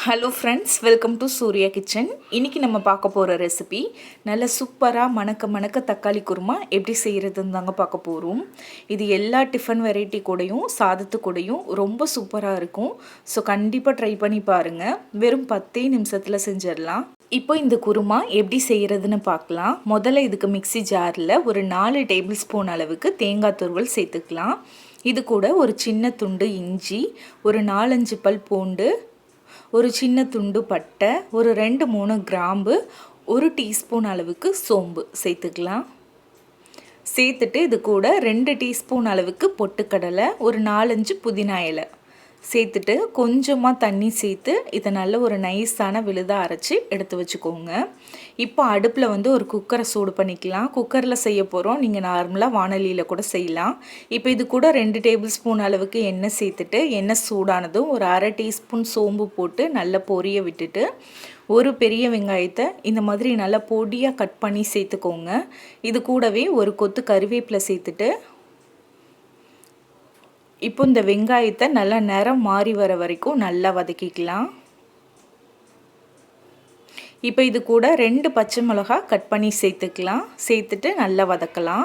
Hello friends, welcome to Surya kitchen. இன்றைக்கி நம்ம பார்க்க போகிற ரெசிபி நல்ல சூப்பராக மணக்க தக்காளி குருமா எப்படி செய்கிறதுன்னு தாங்க பார்க்க போகிறோம். இது எல்லா டிஃபன் வெரைட்டி கூடயும் சாதத்து கூடயும் ரொம்ப சூப்பராக இருக்கும். ஸோ கண்டிப்பாக ட்ரை பண்ணி பாருங்கள். வெறும் 10 நிமிஷத்தில் செஞ்சிடலாம். இப்போ இந்த குருமா எப்படி செய்கிறதுன்னு பார்க்கலாம். முதல்ல இதுக்கு மிக்ஸி ஜாரில் ஒரு 4 டேபிள் ஸ்பூன் அளவுக்கு தேங்காய் துருவல் சேர்த்துக்கலாம். இது கூட ஒரு சின்ன துண்டு இஞ்சி, ஒரு 4-5 பல் பூண்டு, ஒரு சின்ன துண்டு பட்டை, ஒரு 2-3 கிராம்பு, 1 டீஸ்பூன் அளவுக்கு சோம்பு சேர்த்துக்கலாம். சேர்த்துட்டு இது கூட 2 டீஸ்பூன் அளவுக்கு பொட்டுக்கடலை, ஒரு 4-5 புதினா இலை சேர்த்துட்டு கொஞ்சமாக தண்ணி சேர்த்து இதை நல்ல ஒரு நைஸான விழுதாக அரைச்சி எடுத்து வச்சுக்கோங்க. இப்போ அடுப்பில் ஒரு குக்கரை சூடு பண்ணிக்கலாம். குக்கரில் செய்ய போகிறோம். நீங்கள் நார்மலாக வானலியில் கூட செய்யலாம். இப்போ இது கூட 2 டேபிள் ஸ்பூன் அளவுக்கு எண்ணெய் சேர்த்துட்டு எண்ணெய் சூடானதும் ஒரு 1/2 டீஸ்பூன் சோம்பு போட்டு நல்லா பொரிய விட்டுட்டு ஒரு பெரிய வெங்காயத்தை இந்த மாதிரி நல்லா பொடியாக கட் பண்ணி சேர்த்துக்கோங்க. இது கூடவே ஒரு கொத்து கருவேப்பிலை சேர்த்துட்டு இப்போ இந்த வெங்காயத்தை நல்லா நிறம் மாறி வர வரைக்கும் நல்லா வதக்கிக்கலாம். இப்போ இது கூட 2 பச்சை மிளகாய் கட் பண்ணி சேர்த்துக்கலாம். சேர்த்துட்டு நல்லா வதக்கலாம்.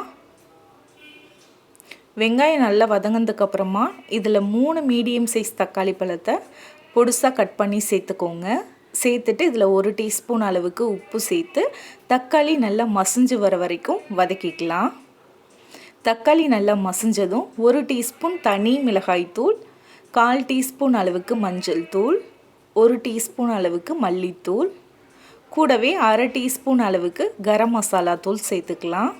வெங்காயம் நல்லா வதங்கினதுக்கப்புறமா இதில் 3 மீடியம் சைஸ் தக்காளி பழத்தை பொடிசாக கட் பண்ணி சேர்த்துக்கோங்க. சேர்த்துட்டு இதில் 1 டீஸ்பூன் அளவுக்கு உப்பு சேர்த்து தக்காளி நல்லா மசிஞ்சு வர வரைக்கும் வதக்கிக்கலாம். தக்காளி நல்லா மசிஞ்சதும் 1 டீஸ்பூன் தனி மிளகாய்த்தூள், 1/4 டீஸ்பூன் அளவுக்கு மஞ்சள் தூள், 1 டீஸ்பூன் அளவுக்கு மல்லித்தூள், கூடவே 1/2 டீஸ்பூன் அளவுக்கு கரம் மசாலா தூள் சேர்த்துக்கலாம்.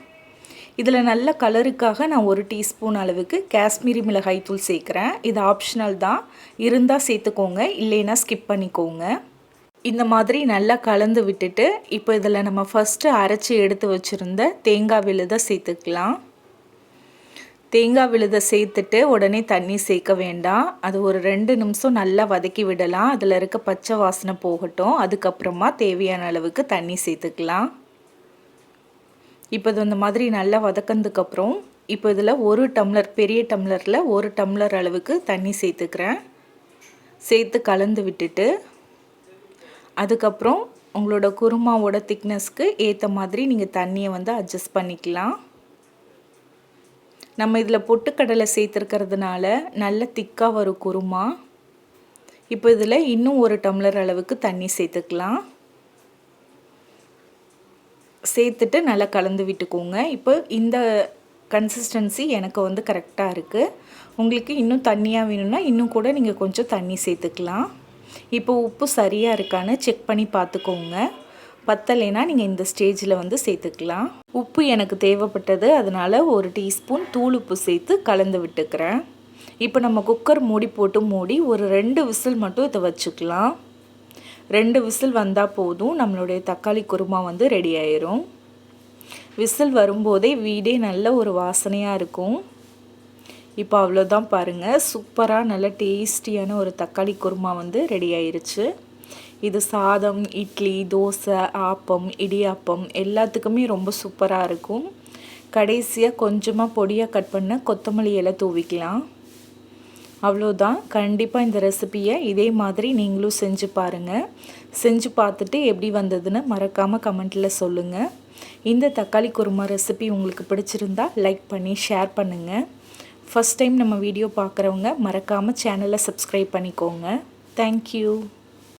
இதில் நல்ல கலருக்காக நான் 1 டீஸ்பூன் அளவுக்கு காஷ்மீரி மிளகாய் தூள் சேர்க்குறேன். இது ஆப்ஷனல் தான், இருந்தால் சேர்த்துக்கோங்க, இல்லைன்னா ஸ்கிப் பண்ணிக்கோங்க. இந்த மாதிரி நல்லா கலந்து விட்டுட்டு இப்போ இதில் நம்ம ஃபஸ்ட்டு அரைச்சி எடுத்து வச்சுருந்த தேங்காய் விழுதை சேர்த்துக்கலாம். தேங்காய் விழுதை சேர்த்துட்டு உடனே தண்ணி சேர்க்க வேண்டாம். அது ஒரு 2 நிமிஷம் நல்லா வதக்கி விடலாம். அதில் இருக்க பச்சை வாசனை போகட்டும். அதுக்கப்புறமா தேவையான அளவுக்கு தண்ணி சேர்த்துக்கலாம். இப்போ இது இந்த மாதிரி நல்லா வதக்கினதுக்கப்புறம் இப்போ இதில் 1 டம்ளர், பெரிய டம்ளரில் 1 டம்ளர் அளவுக்கு தண்ணி சேர்த்துக்கிறேன். சேர்த்து கலந்து விட்டுட்டு அதுக்கப்புறம் உங்களோட குருமாவோட திக்னஸ்க்கு ஏற்ற மாதிரி நீங்கள் தண்ணியை அட்ஜஸ்ட் பண்ணிக்கலாம். நம்ம இதில் பொட்டுக்கடலை சேர்த்துருக்கிறதுனால நல்ல திக்காக வரும் குருமா. இப்போ இதில் இன்னும் 1 டம்ளர் அளவுக்கு தண்ணி சேர்த்துக்கலாம். சேர்த்துட்டு நல்லா கலந்து விட்டுக்கோங்க. இப்போ இந்த கன்சிஸ்டன்சி எனக்கு கரெக்டாக இருக்குது. உங்களுக்கு இன்னும் தண்ணியாக வேணும்னா இன்னும் கூட நீங்கள் கொஞ்சம் தண்ணி சேர்த்துக்கலாம். இப்போ உப்பு சரியாக இருக்கான்னு செக் பண்ணி பார்த்துக்கோங்க. பத்தலைனா நீங்கள் இந்த ஸ்டேஜில் சேர்த்துக்கலாம். உப்பு எனக்கு தேவைப்பட்டது, அதனால் 1 டீஸ்பூன் தூள் உப்பு சேர்த்து கலந்து விட்டுக்கிறேன். இப்போ நம்ம குக்கர் மூடி போட்டு மூடி ஒரு 2 விசில் மட்டும் இதை வச்சுக்கலாம். 2 விசில் வந்தால் போதும், நம்மளுடைய தக்காளி குருமா ரெடி ஆயிரும். விசில் வரும்போதே வீடே நல்ல ஒரு வாசனையாக இருக்கும். இப்போ அவ்வளோதான் பாருங்கள், சூப்பராக நல்ல டேஸ்டியான ஒரு தக்காளி குருமா ரெடி ஆயிருச்சு. இது சாதம், இட்லி, தோசை, ஆப்பம், இடியாப்பம் எல்லாத்துக்குமே ரொம்ப சூப்பராக இருக்கும். கடைசியாக கொஞ்சமாக பொடியாக கட் பண்ண கொத்தமல்லி இலை தூவிக்கலாம். அவ்வளோதான். கண்டிப்பாக இந்த ரெசிபியை இதே மாதிரி நீங்களும் செஞ்சு பாருங்கள். செஞ்சு பார்த்துட்டு எப்படி வந்ததுன்னு மறக்காமல் கமெண்ட்டில் சொல்லுங்கள். இந்த தக்காளி குருமா ரெசிபி உங்களுக்கு பிடிச்சிருந்தா லைக் பண்ணி ஷேர் பண்ணுங்கள். ஃபஸ்ட் டைம் நம்ம வீடியோ பார்க்குறவங்க மறக்காமல் சேனலை சப்ஸ்கிரைப் பண்ணிக்கோங்க. தேங்க்யூ.